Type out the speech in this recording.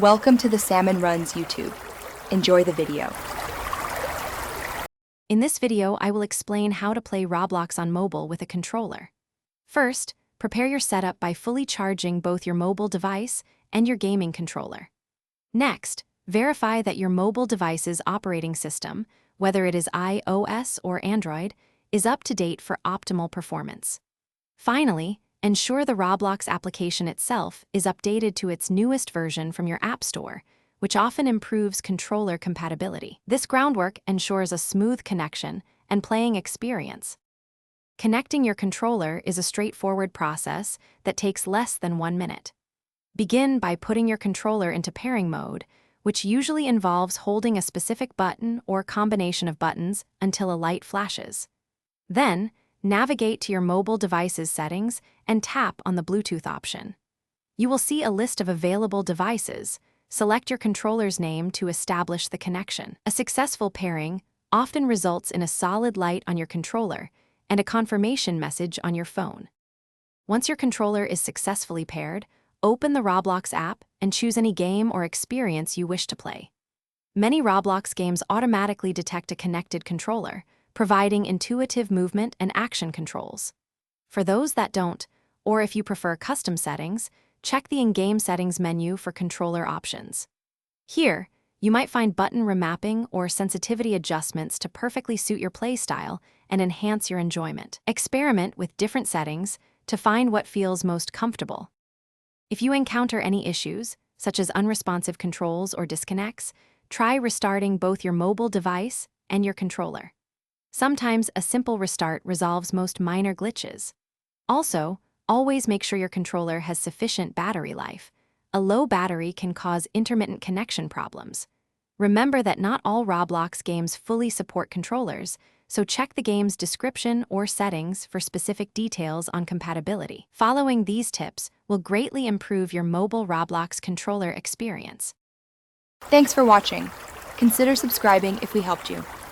Welcome to the Salmon Runs YouTube. Enjoy the video. In this video, I will explain how to play Roblox on mobile with a controller. First, prepare your setup by fully charging both your mobile device and your gaming controller. Next, verify that your mobile device's operating system, whether it is iOS or Android, is up to date for optimal performance. Finally, ensure the Roblox application itself is updated to its newest version from your App Store, which often improves controller compatibility. This groundwork ensures a smooth connection and playing experience. Connecting your controller is a straightforward process that takes less than 1 minute. Begin by putting your controller into pairing mode, which usually involves holding a specific button or combination of buttons until a light flashes. Then, navigate to your mobile device's settings and tap on the Bluetooth option. You will see a list of available devices. Select your controller's name to establish the connection. A successful pairing often results in a solid light on your controller and a confirmation message on your phone. Once your controller is successfully paired, open the Roblox app and choose any game or experience you wish to play. Many Roblox games automatically detect a connected controller, providing intuitive movement and action controls. For those that don't, or if you prefer custom settings, check the in-game settings menu for controller options. Here, you might find button remapping or sensitivity adjustments to perfectly suit your play style and enhance your enjoyment. Experiment with different settings to find what feels most comfortable. If you encounter any issues, such as unresponsive controls or disconnects, try restarting both your mobile device and your controller. Sometimes a simple restart resolves most minor glitches. Also, always make sure your controller has sufficient battery life. A low battery can cause intermittent connection problems. Remember that not all Roblox games fully support controllers, so check the game's description or settings for specific details on compatibility. Following these tips will greatly improve your mobile Roblox controller experience. Thanks for watching. Consider subscribing if we helped you.